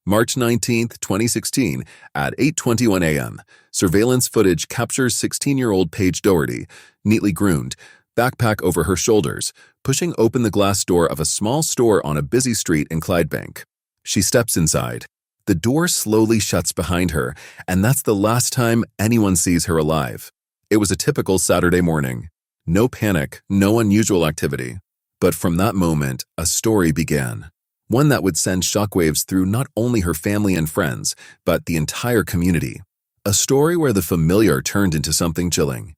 March 19, 2016, at 8:21 a.m., surveillance footage captures 16-year-old Paige Doherty, neatly groomed, backpack over her shoulders, pushing open the glass door of a small store on a busy street in Clydebank. She steps inside. The door slowly shuts behind her, and that's the last time anyone sees her alive. It was a typical Saturday morning. No panic, no unusual activity. But from that moment, a story began. One that would send shockwaves through not only her family and friends, but the entire community. A story where the familiar turned into something chilling.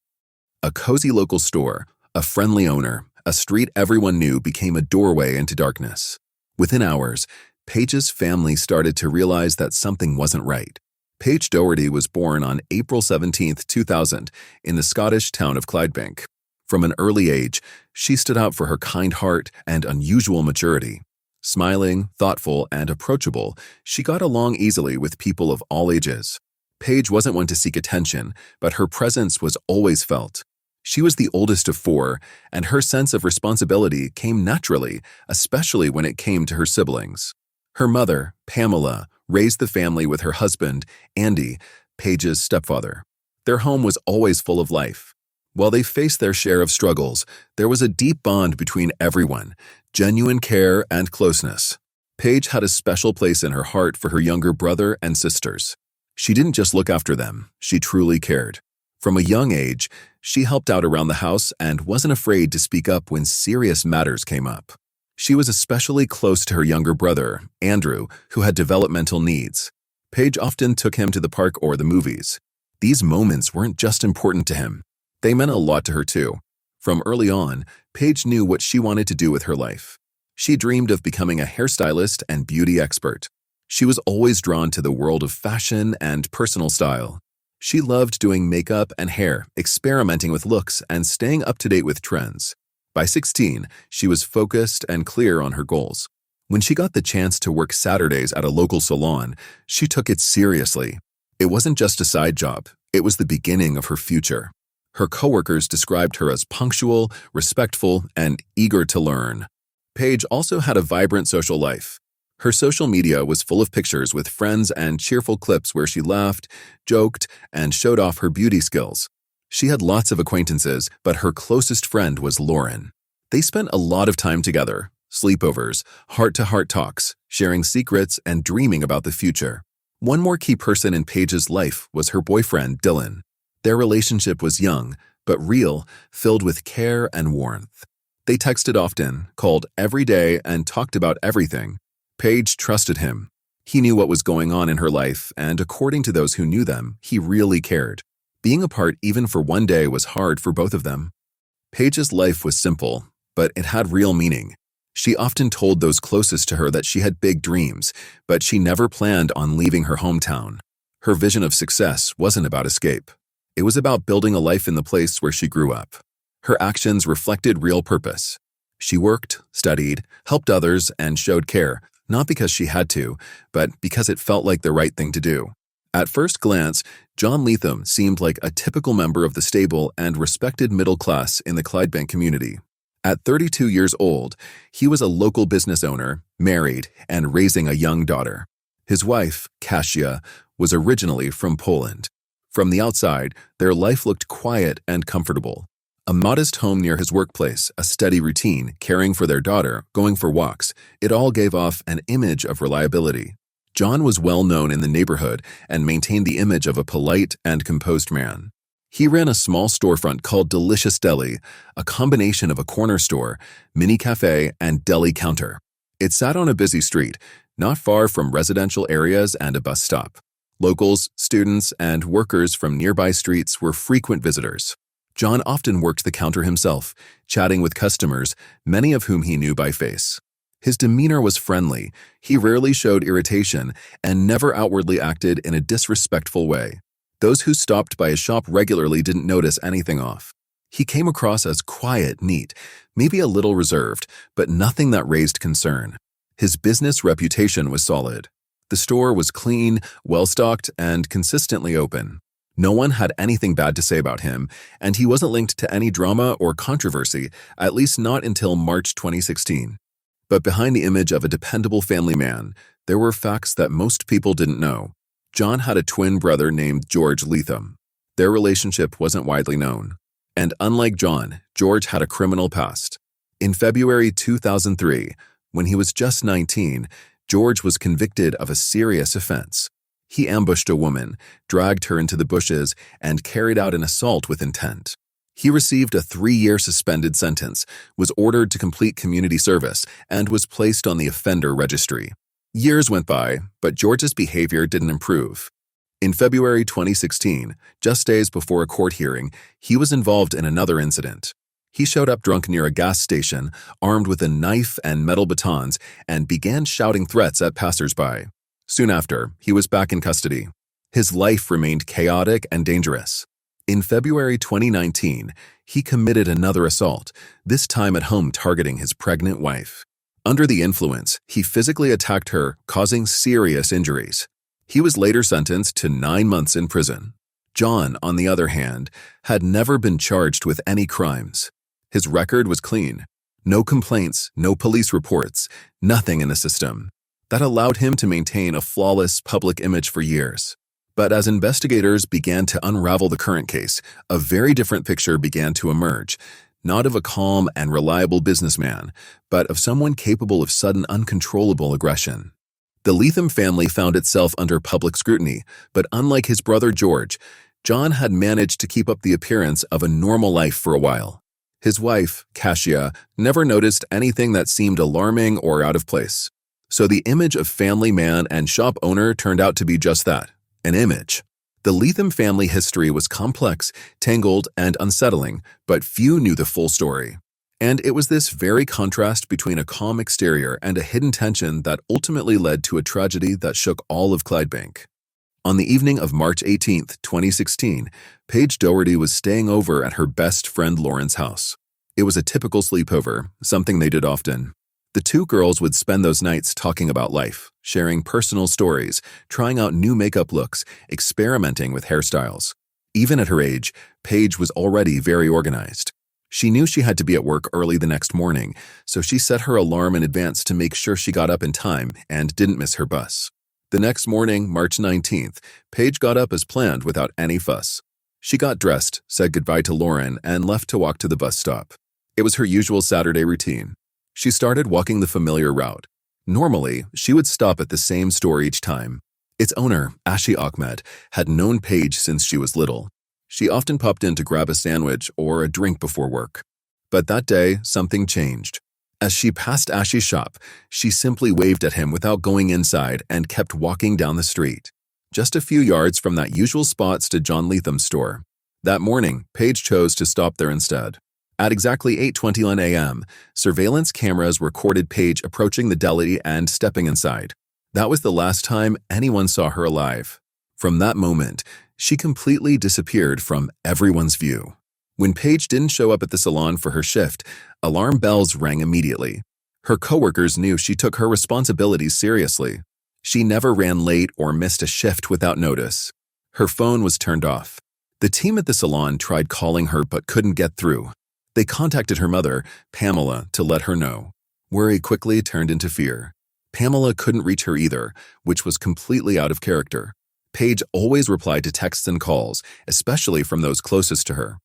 A cozy local store, a friendly owner, a street everyone knew became a doorway into darkness. Within hours, Paige's family started to realize that something wasn't right. Paige Doherty was born on April 17, 2000, in the Scottish town of Clydebank. From an early age, she stood out for her kind heart and unusual maturity. Smiling, thoughtful, and approachable, she got along easily with people of all ages. Paige wasn't one to seek attention, but her presence was always felt. She was the oldest of four, and her sense of responsibility came naturally, especially when it came to her siblings. Her mother, Pamela, raised the family with her husband, Andy, Paige's stepfather. Their home was always full of life. While they faced their share of struggles, there was a deep bond between everyone, genuine care and closeness. Paige had a special place in her heart for her younger brother and sisters. She didn't just look after them, she truly cared. From a young age, she helped out around the house and wasn't afraid to speak up when serious matters came up. She was especially close to her younger brother, Andrew, who had developmental needs. Paige often took him to the park or the movies. These moments weren't just important to him. They meant a lot to her too. From early on, Paige knew what she wanted to do with her life. She dreamed of becoming a hairstylist and beauty expert. She was always drawn to the world of fashion and personal style. She loved doing makeup and hair, experimenting with looks, and staying up to date with trends. By 16, she was focused and clear on her goals. When she got the chance to work Saturdays at a local salon, she took it seriously. It wasn't just a side job, it was the beginning of her future. Her coworkers described her as punctual, respectful, and eager to learn. Paige also had a vibrant social life. Her social media was full of pictures with friends and cheerful clips where she laughed, joked, and showed off her beauty skills. She had lots of acquaintances, but her closest friend was Lauren. They spent a lot of time together, sleepovers, heart-to-heart talks, sharing secrets and dreaming about the future. One more key person in Paige's life was her boyfriend, Dylan. Their relationship was young, but real, filled with care and warmth. They texted often, called every day, and talked about everything. Paige trusted him. He knew what was going on in her life, and according to those who knew them, he really cared. Being apart even for one day was hard for both of them. Paige's life was simple, but it had real meaning. She often told those closest to her that she had big dreams, but she never planned on leaving her hometown. Her vision of success wasn't about escape. It was about building a life in the place where she grew up. Her actions reflected real purpose. She worked, studied, helped others, and showed care, not because she had to, but because it felt like the right thing to do. At first glance, John Leathem seemed like a typical member of the stable and respected middle class in the Clydebank community. At 32 years old, he was a local business owner, married, and raising a young daughter. His wife, Kasia, was originally from Poland. From the outside, their life looked quiet and comfortable. A modest home near his workplace, a steady routine, caring for their daughter, going for walks, it all gave off an image of reliability. John was well known in the neighborhood and maintained the image of a polite and composed man. He ran a small storefront called Deli, a combination of a corner store, mini cafe, and deli counter. It sat on a busy street, not far from residential areas and a bus stop. Locals, students, and workers from nearby streets were frequent visitors. John often worked the counter himself, chatting with customers, many of whom he knew by face. His demeanor was friendly, he rarely showed irritation, and never outwardly acted in a disrespectful way. Those who stopped by his shop regularly didn't notice anything off. He came across as quiet, neat, maybe a little reserved, but nothing that raised concern. His business reputation was solid. The store was clean, well-stocked, and consistently open. No one had anything bad to say about him, and he wasn't linked to any drama or controversy, at least not until March 2016. But behind the image of a dependable family man, There were facts that most people didn't know. John had a twin brother named George Leathem. Their relationship wasn't widely known. And unlike John, George had a criminal past. In February 2003, when he was just 19, George was convicted of a serious offense. He ambushed a woman, dragged her into the bushes, and carried out an assault with intent. He received a 3-year suspended sentence, was ordered to complete community service, and was placed on the offender registry. Years went by, but George's behavior didn't improve. In February 2016, just days before a court hearing, he was involved in another incident. He showed up drunk near a gas station, armed with a knife and metal batons, and began shouting threats at passersby. Soon after, he was back in custody. His life remained chaotic and dangerous. In February 2019, he committed another assault, this time at home targeting his pregnant wife. Under the influence, he physically attacked her, causing serious injuries. He was later sentenced to 9 months in prison. John, on the other hand, had never been charged with any crimes. His record was clean. No complaints, no police reports, nothing in the system. That allowed him to maintain a flawless public image for years. But as investigators began to unravel the current case, a very different picture began to emerge, not of a calm and reliable businessman, but of someone capable of sudden uncontrollable aggression. The Leathem family found itself under public scrutiny, but unlike his brother George, John had managed to keep up the appearance of a normal life for a while. His wife, Kasia, never noticed anything that seemed alarming or out of place. So the image of family man and shop owner turned out to be just that, an image. The Leathem family history was complex, tangled, and unsettling, but few knew the full story. And it was this very contrast between a calm exterior and a hidden tension that ultimately led to a tragedy that shook all of Clydebank. On the evening of March 18, 2016, Paige Doherty was staying over at her best friend Lauren's house. It was a typical sleepover, something they did often. The two girls would spend those nights talking about life, sharing personal stories, trying out new makeup looks, experimenting with hairstyles. Even at her age, Paige was already very organized. She knew she had to be at work early the next morning, so she set her alarm in advance to make sure she got up in time and didn't miss her bus. The next morning, March 19th, Paige got up as planned without any fuss. She got dressed, said goodbye to Lauren, and left to walk to the bus stop. It was her usual Saturday routine. She started walking the familiar route. Normally, she would stop at the same store each time. Its owner, Ashi Ahmed, had known Paige since she was little. She often popped in to grab a sandwich or a drink before work. But that day, something changed. As she passed Ashi's shop, she simply waved at him without going inside and kept walking down the street. Just a few yards from that usual spot stood John Leatham's store. That morning, Paige chose to stop there instead. At exactly 8:21 a.m., surveillance cameras recorded Paige approaching the deli and stepping inside. That was the last time anyone saw her alive. From that moment, she completely disappeared from everyone's view. When Paige didn't show up at the salon for her shift, alarm bells rang immediately. Her coworkers knew she took her responsibilities seriously. She never ran late or missed a shift without notice. Her phone was turned off. The team at the salon tried calling her but couldn't get through. They contacted her mother, Pamela, to let her know. Worry quickly turned into fear. Pamela couldn't reach her either, which was completely out of character. Paige always replied to texts and calls, especially from those closest to her.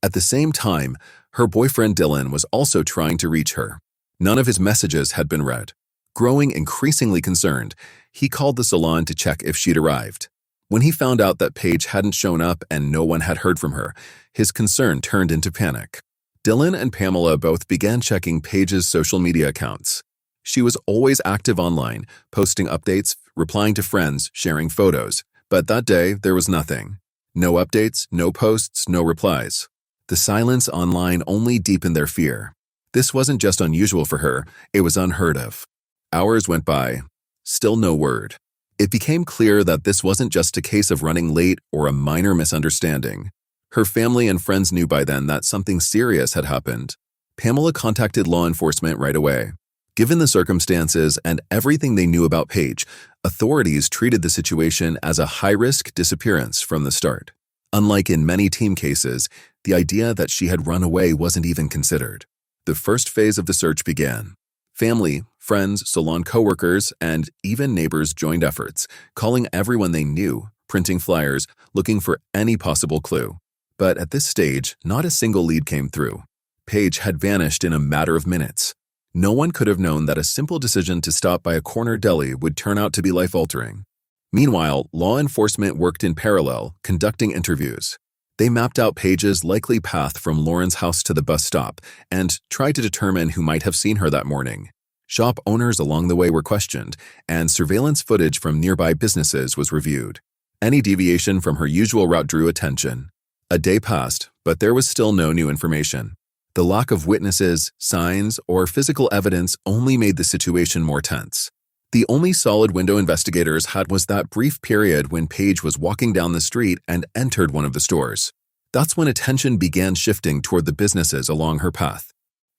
At the same time, her boyfriend Dylan was also trying to reach her. None of his messages had been read. Growing increasingly concerned, he called the salon to check if she'd arrived. When he found out that Paige hadn't shown up and no one had heard from her, his concern turned into panic. Dylan and Pamela both began checking Paige's social media accounts. She was always active online, posting updates, replying to friends, sharing photos. But that day, there was nothing. No updates, no posts, no replies. The silence online only deepened their fear. This wasn't just unusual for her, it was unheard of. Hours went by. Still no word. It became clear that this wasn't just a case of running late or a minor misunderstanding. Her family and friends knew by then that something serious had happened. Pamela contacted law enforcement right away. Given the circumstances and everything they knew about Paige, authorities treated the situation as a high-risk disappearance from the start. Unlike in many team cases, the idea that she had run away wasn't even considered. The first phase of the search began. Family, Friends, salon coworkers, and even neighbors joined efforts, calling everyone they knew, printing flyers, looking for any possible clue. But at this stage, not a single lead came through. Paige had vanished in a matter of minutes. No one could have known that a simple decision to stop by a corner deli would turn out to be life-altering. Meanwhile, law enforcement worked in parallel, conducting interviews. They mapped out Paige's likely path from Lauren's house to the bus stop and tried to determine who might have seen her that morning. Shop owners along the way were questioned, and surveillance footage from nearby businesses was reviewed. Any deviation from her usual route drew attention. A day passed, but there was still no new information. The lack of witnesses, signs, or physical evidence only made the situation more tense. The only solid window investigators had was that brief period when Paige was walking down the street and entered one of the stores. That's when attention began shifting toward the businesses along her path.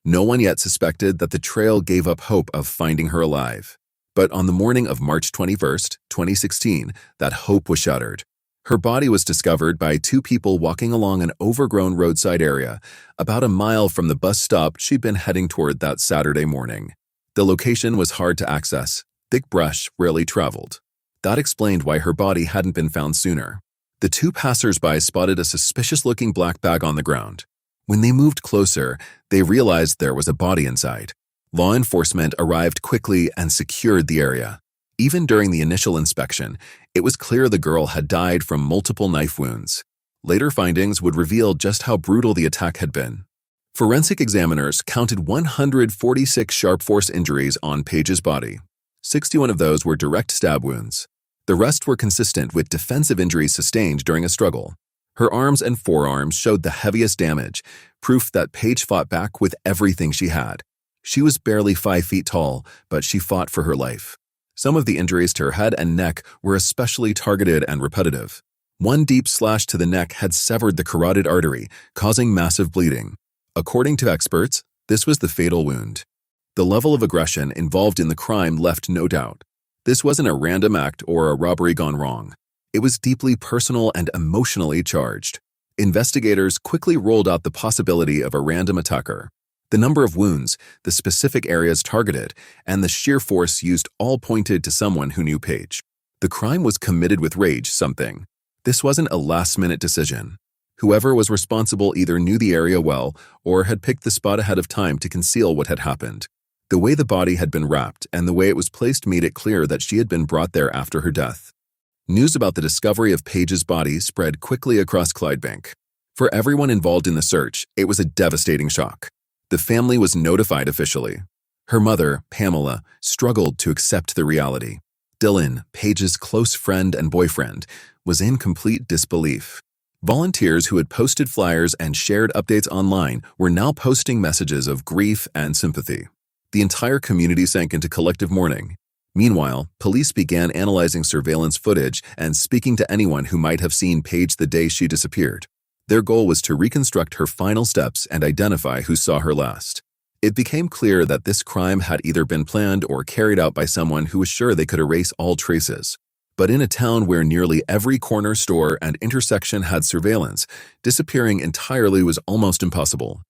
No one yet suspected that the trail gave up hope of finding her alive. But on the morning of March 21st, 2016, that hope was shattered. Her body was discovered by two people walking along an overgrown roadside area, about a mile from the bus stop she'd been heading toward that Saturday morning. The location was hard to access. Thick brush rarely traveled. That explained why her body hadn't been found sooner. The two passers-by spotted a suspicious-looking black bag on the ground. When they moved closer, they realized there was a body inside. Law enforcement arrived quickly and secured the area. Even during the initial inspection, it was clear the girl had died from multiple knife wounds. Later findings would reveal just how brutal the attack had been. Forensic examiners counted 146 sharp force injuries on Paige's body. 61 of those were direct stab wounds. The rest were consistent with defensive injuries sustained during a struggle. Her arms and forearms showed the heaviest damage, proof that Paige fought back with everything she had. She was barely 5 feet tall, but she fought for her life. Some of the injuries to her head and neck were especially targeted and repetitive. One deep slash to the neck had severed the carotid artery, causing massive bleeding. According to experts, this was the fatal wound. The level of aggression involved in the crime left no doubt. This wasn't a random act or a robbery gone wrong. It was deeply personal and emotionally charged. Investigators quickly rolled out the possibility of a random attacker. The number of wounds, the specific areas targeted, and the sheer force used all pointed to someone who knew Paige. The crime was committed with rage, something. This wasn't a last-minute decision. Whoever was responsible either knew the area well or had picked the spot ahead of time to conceal what had happened. The way the body had been wrapped and the way it was placed made it clear that she had been brought there after her death. News about the discovery of Paige's body spread quickly across Clydebank. For everyone involved in the search, it was a devastating shock. The family was notified officially. Her mother, Pamela, struggled to accept the reality. Dylan, Paige's close friend and boyfriend, was in complete disbelief. Volunteers who had posted flyers and shared updates online were now posting messages of grief and sympathy. The entire community sank into collective mourning. Meanwhile, police began analyzing surveillance footage and speaking to anyone who might have seen Paige the day she disappeared. Their goal was to reconstruct her final steps and identify who saw her last. It became clear that this crime had either been planned or carried out by someone who was sure they could erase all traces. But in a town where nearly every corner store and intersection had surveillance, disappearing entirely was almost impossible.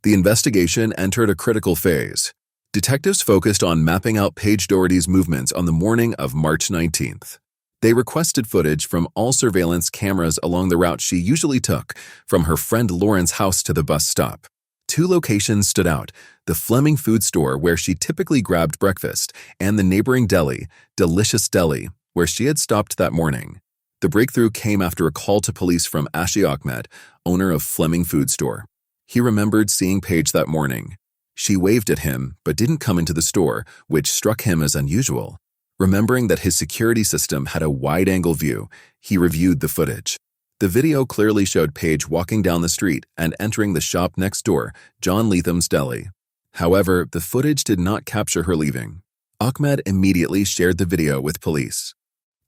The investigation entered a critical phase. Detectives focused on mapping out Paige Doherty's movements on the morning of March 19th. They requested footage from all surveillance cameras along the route she usually took, from her friend Lauren's house to the bus stop. Two locations stood out: the Fleming food store where she typically grabbed breakfast, and the neighboring deli, Delicious Deli, where she had stopped that morning. The breakthrough came after a call to police from Ashi Ahmed, owner of Fleming food store. He remembered seeing Paige that morning. She waved at him, but didn't come into the store, which struck him as unusual. Remembering that his security system had a wide-angle view, he reviewed the footage. The video clearly showed Paige walking down the street and entering the shop next door, John Letham's Deli. However, the footage did not capture her leaving. Ahmed immediately shared the video with police.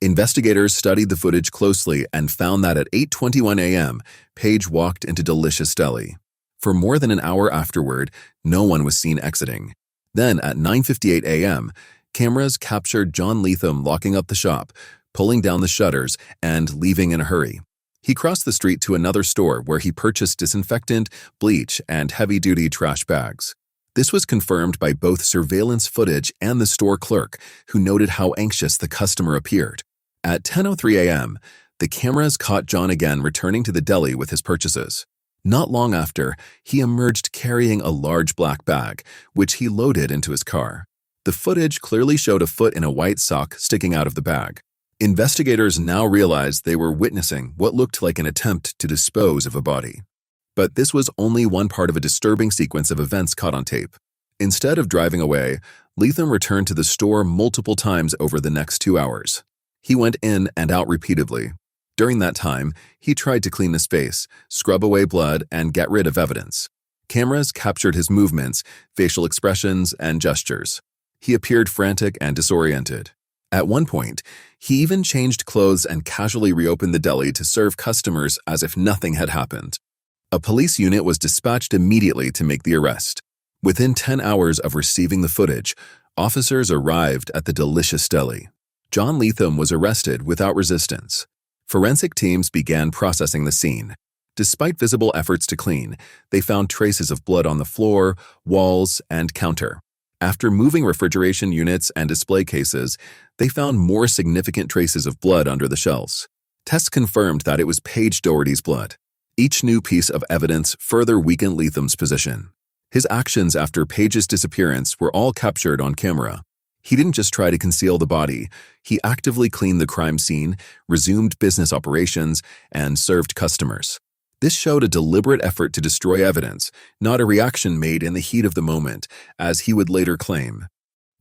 Investigators studied the footage closely and found that at 8:21 a.m., Paige walked into Delicious Deli. For more than an hour afterward, no one was seen exiting. Then, at 9:58 a.m., cameras captured John Leathem locking up the shop, pulling down the shutters, and leaving in a hurry. He crossed the street to another store where he purchased disinfectant, bleach, and heavy-duty trash bags. This was confirmed by both surveillance footage and the store clerk, who noted how anxious the customer appeared. At 10:03 a.m., the cameras caught John again returning to the deli with his purchases. Not long after, he emerged carrying a large black bag, which he loaded into his car. The footage clearly showed a foot in a white sock sticking out of the bag. Investigators now realized they were witnessing what looked like an attempt to dispose of a body. But this was only one part of a disturbing sequence of events caught on tape. Instead of driving away, Leathem returned to the store multiple times over the next 2 hours. He went in and out repeatedly. During that time, he tried to clean the space, scrub away blood, and get rid of evidence. Cameras captured his movements, facial expressions, and gestures. He appeared frantic and disoriented. At one point, he even changed clothes and casually reopened the deli to serve customers as if nothing had happened. A police unit was dispatched immediately to make the arrest. Within 10 hours of receiving the footage, officers arrived at the delicious deli. John Leathem was arrested without resistance. Forensic teams began processing the scene. Despite visible efforts to clean, they found traces of blood on the floor, walls, and counter. After moving refrigeration units and display cases, they found more significant traces of blood under the shelves. Tests confirmed that it was Paige Doherty's blood. Each new piece of evidence further weakened Leathem's position. His actions after Paige's disappearance were all captured on camera. He didn't just try to conceal the body, he actively cleaned the crime scene, resumed business operations, and served customers. This showed a deliberate effort to destroy evidence, not a reaction made in the heat of the moment, as he would later claim.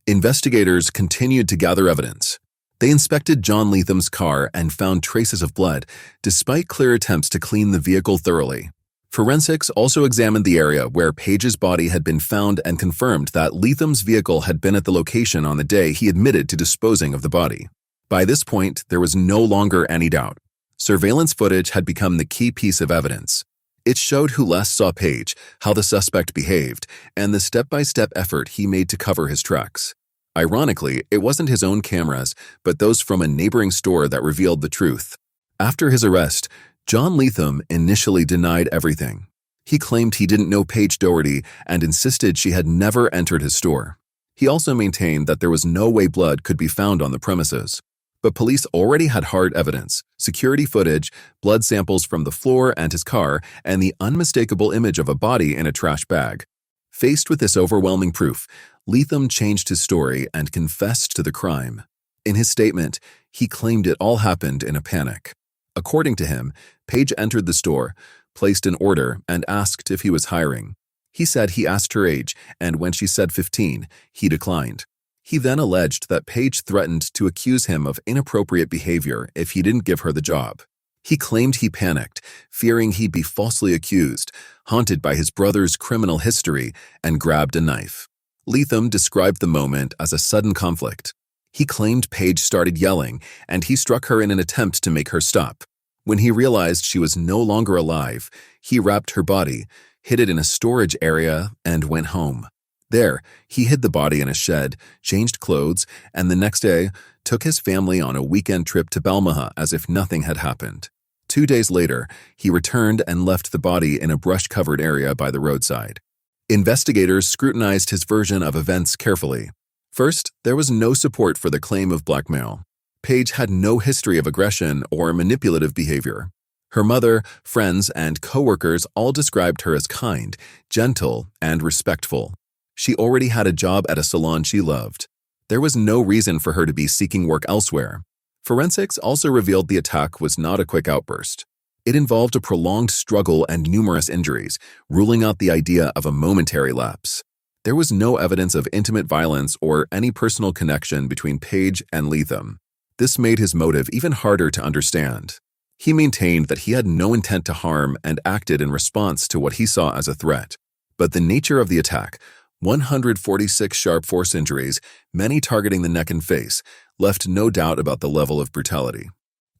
Investigators continued to gather evidence. They inspected John Leathem's car and found traces of blood, despite clear attempts to clean the vehicle thoroughly. Forensics also examined the area where Paige's body had been found and confirmed that Leatham's vehicle had been at the location on the day he admitted to disposing of the body. By this point, there was no longer any doubt. Surveillance footage had become the key piece of evidence. It showed who last saw Paige, how the suspect behaved, and the step-by-step effort he made to cover his tracks. Ironically, it wasn't his own cameras, but those from a neighboring store that revealed the truth. After his arrest, John Leathem initially denied everything. He claimed he didn't know Paige Doherty and insisted she had never entered his store. He also maintained that there was no way blood could be found on the premises. But police already had hard evidence, security footage, blood samples from the floor and his car, and the unmistakable image of a body in a trash bag. Faced with this overwhelming proof, Leathem changed his story and confessed to the crime. In his statement, he claimed it all happened in a panic. According to him, Paige entered the store, placed an order, and asked if he was hiring. He said he asked her age, and when she said 15, he declined. He then alleged that Paige threatened to accuse him of inappropriate behavior if he didn't give her the job. He claimed he panicked, fearing he'd be falsely accused, haunted by his brother's criminal history, and grabbed a knife. Leathem described the moment as a sudden conflict. He claimed Paige started yelling, and he struck her in an attempt to make her stop. When he realized she was no longer alive, he wrapped her body, hid it in a storage area, and went home. There, he hid the body in a shed, changed clothes, and the next day took his family on a weekend trip to Balmaha as if nothing had happened. 2 days later, he returned and left the body in a brush-covered area by the roadside. Investigators scrutinized his version of events carefully. First, there was no support for the claim of blackmail. Paige had no history of aggression or manipulative behavior. Her mother, friends, and co-workers all described her as kind, gentle, and respectful. She already had a job at a salon she loved. There was no reason for her to be seeking work elsewhere. Forensics also revealed the attack was not a quick outburst. It involved a prolonged struggle and numerous injuries, ruling out the idea of a momentary lapse. There was no evidence of intimate violence or any personal connection between Paige and Leathem. This made his motive even harder to understand. He maintained that he had no intent to harm and acted in response to what he saw as a threat. But the nature of the attack, 146 sharp force injuries, many targeting the neck and face, left no doubt about the level of brutality.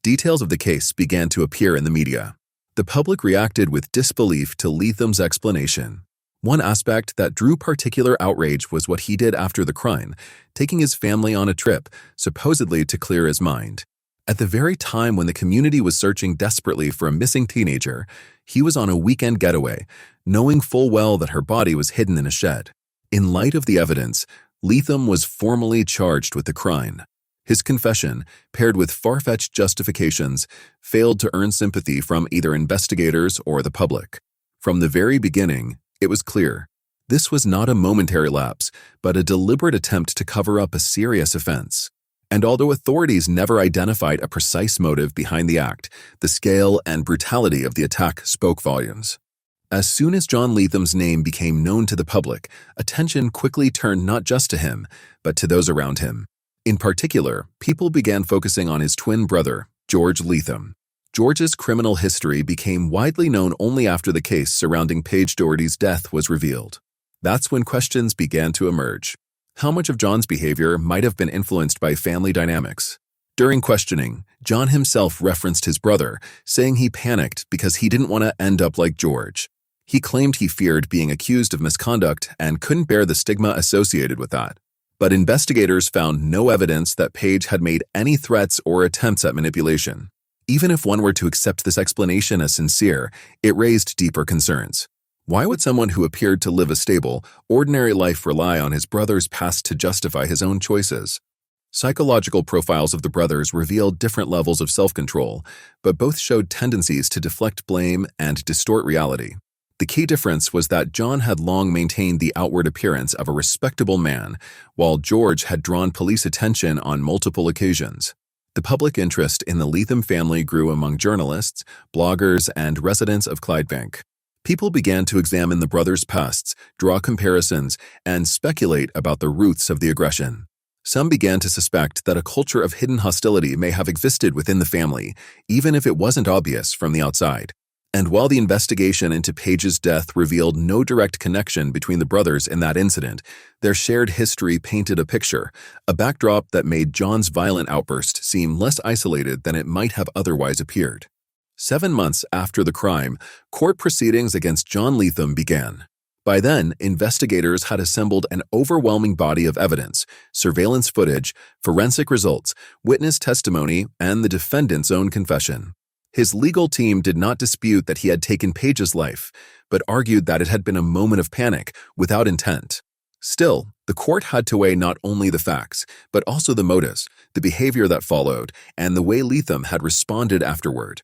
Details of the case began to appear in the media. The public reacted with disbelief to Leathem's explanation. One aspect that drew particular outrage was what he did after the crime, taking his family on a trip, supposedly to clear his mind. At the very time when the community was searching desperately for a missing teenager, he was on a weekend getaway, knowing full well that her body was hidden in a shed. In light of the evidence, Leathem was formally charged with the crime. His confession, paired with far-fetched justifications, failed to earn sympathy from either investigators or the public. From the very beginning, it was clear. This was not a momentary lapse, but a deliberate attempt to cover up a serious offense. And although authorities never identified a precise motive behind the act, the scale and brutality of the attack spoke volumes. As soon as John Leathem's name became known to the public, attention quickly turned not just to him, but to those around him. In particular, people began focusing on his twin brother, George Leathem. George's criminal history became widely known only after the case surrounding Paige Doherty's death was revealed. That's when questions began to emerge. How much of John's behavior might have been influenced by family dynamics? During questioning, John himself referenced his brother, saying he panicked because he didn't want to end up like George. He claimed he feared being accused of misconduct and couldn't bear the stigma associated with that. But investigators found no evidence that Paige had made any threats or attempts at manipulation. Even if one were to accept this explanation as sincere, it raised deeper concerns. Why would someone who appeared to live a stable, ordinary life rely on his brother's past to justify his own choices? Psychological profiles of the brothers revealed different levels of self-control, but both showed tendencies to deflect blame and distort reality. The key difference was that John had long maintained the outward appearance of a respectable man, while George had drawn police attention on multiple occasions. The public interest in the Leathem family grew among journalists, bloggers, and residents of Clydebank. People began to examine the brothers' pasts, draw comparisons, and speculate about the roots of the aggression. Some began to suspect that a culture of hidden hostility may have existed within the family, even if it wasn't obvious from the outside. And while the investigation into Paige's death revealed no direct connection between the brothers in that incident, their shared history painted a picture, a backdrop that made John's violent outburst seem less isolated than it might have otherwise appeared. 7 months after the crime, court proceedings against John Leathem began. By then, investigators had assembled an overwhelming body of evidence, surveillance footage, forensic results, witness testimony, and the defendant's own confession. His legal team did not dispute that he had taken Paige's life, but argued that it had been a moment of panic without intent. Still, the court had to weigh not only the facts, but also the motives, the behavior that followed, and the way Leathem had responded afterward.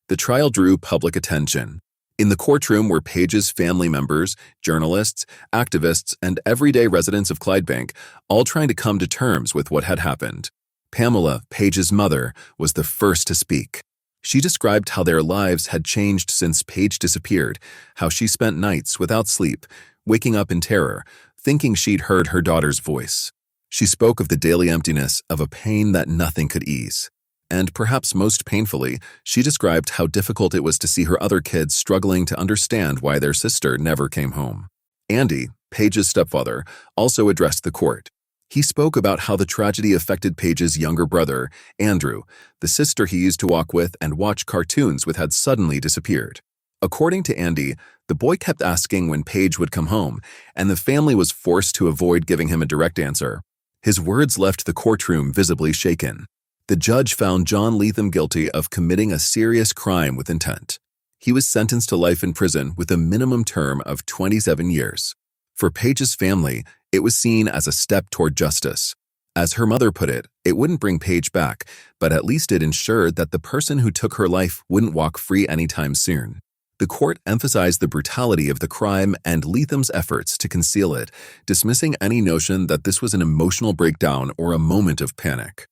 The trial drew public attention. In the courtroom were Paige's family members, journalists, activists, and everyday residents of Clydebank, all trying to come to terms with what had happened. Pamela, Paige's mother, was the first to speak. She described how their lives had changed since Paige disappeared, how she spent nights without sleep, waking up in terror, thinking she'd heard her daughter's voice. She spoke of the daily emptiness of a pain that nothing could ease. And perhaps most painfully, she described how difficult it was to see her other kids struggling to understand why their sister never came home. Andy, Paige's stepfather, also addressed the court. He spoke about how the tragedy affected Paige's younger brother, Andrew, the sister he used to walk with and watch cartoons with had suddenly disappeared. According to Andy, the boy kept asking when Paige would come home, and the family was forced to avoid giving him a direct answer. His words left the courtroom visibly shaken. The judge found John Leathem guilty of committing a serious crime with intent. He was sentenced to life in prison with a minimum term of 27 years. For Paige's family, it was seen as a step toward justice. As her mother put it, it wouldn't bring Paige back, but at least it ensured that the person who took her life wouldn't walk free anytime soon. The court emphasized the brutality of the crime and Leathem's efforts to conceal it, dismissing any notion that this was an emotional breakdown or a moment of panic.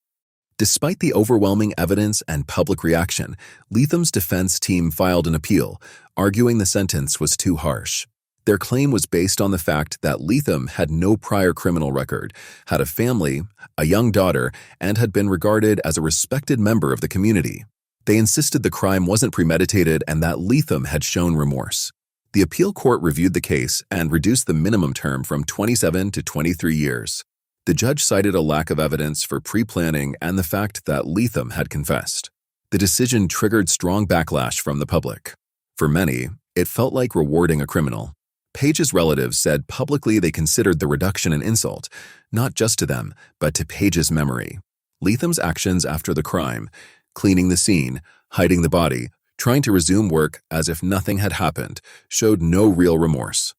Despite the overwhelming evidence and public reaction, Leathem's defense team filed an appeal, arguing the sentence was too harsh. Their claim was based on the fact that Leathem had no prior criminal record, had a family, a young daughter, and had been regarded as a respected member of the community. They insisted the crime wasn't premeditated and that Leathem had shown remorse. The appeal court reviewed the case and reduced the minimum term from 27 to 23 years. The judge cited a lack of evidence for pre-planning and the fact that Leathem had confessed. The decision triggered strong backlash from the public. For many, it felt like rewarding a criminal. Paige's relatives said publicly they considered the reduction an insult, not just to them, but to Paige's memory. Leathem's actions after the crime, cleaning the scene, hiding the body, trying to resume work as if nothing had happened, showed no real remorse.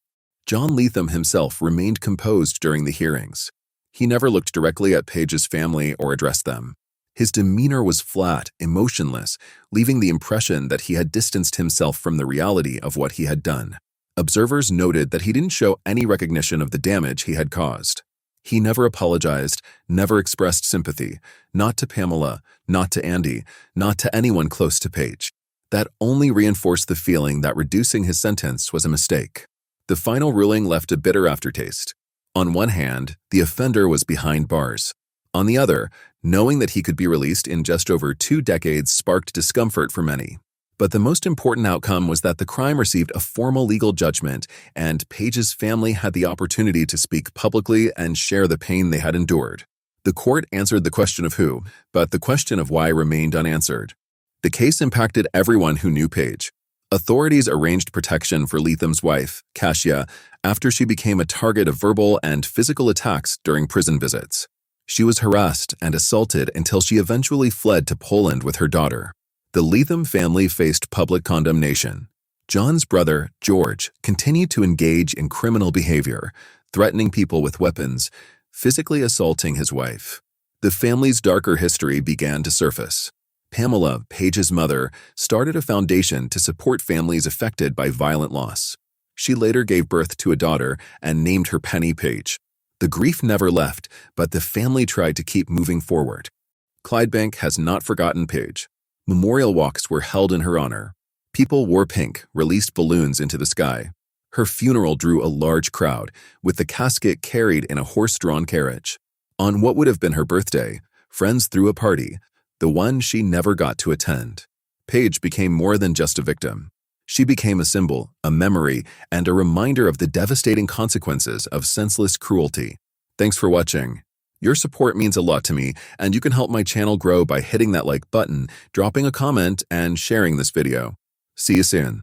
John Leathem himself remained composed during the hearings. He never looked directly at Paige's family or addressed them. His demeanor was flat, emotionless, leaving the impression that he had distanced himself from the reality of what he had done. Observers noted that he didn't show any recognition of the damage he had caused. He never apologized, never expressed sympathy, not to Pamela, not to Andy, not to anyone close to Paige. That only reinforced the feeling that reducing his sentence was a mistake. The final ruling left a bitter aftertaste. On one hand, the offender was behind bars. On the other, knowing that he could be released in just over 2 decades sparked discomfort for many. But the most important outcome was that the crime received a formal legal judgment, and Paige's family had the opportunity to speak publicly and share the pain they had endured. The court answered the question of who, but the question of why remained unanswered. The case impacted everyone who knew Paige. Authorities arranged protection for Leatham's wife, Kasia, after she became a target of verbal and physical attacks during prison visits. She was harassed and assaulted until she eventually fled to Poland with her daughter. The Leathem family faced public condemnation. John's brother, George, continued to engage in criminal behavior, threatening people with weapons, physically assaulting his wife. The family's darker history began to surface. Pamela, Paige's mother, started a foundation to support families affected by violent loss. She later gave birth to a daughter and named her Penny Paige. The grief never left, but the family tried to keep moving forward. Clydebank has not forgotten Paige. Memorial walks were held in her honor. People wore pink, released balloons into the sky. Her funeral drew a large crowd, with the casket carried in a horse-drawn carriage. On what would have been her birthday, friends threw a party, the one she never got to attend. Paige became more than just a victim. She became a symbol, a memory, and a reminder of the devastating consequences of senseless cruelty. Thanks for watching. Your support means a lot to me, and you can help my channel grow by hitting that like button, dropping a comment, and sharing this video. See you soon.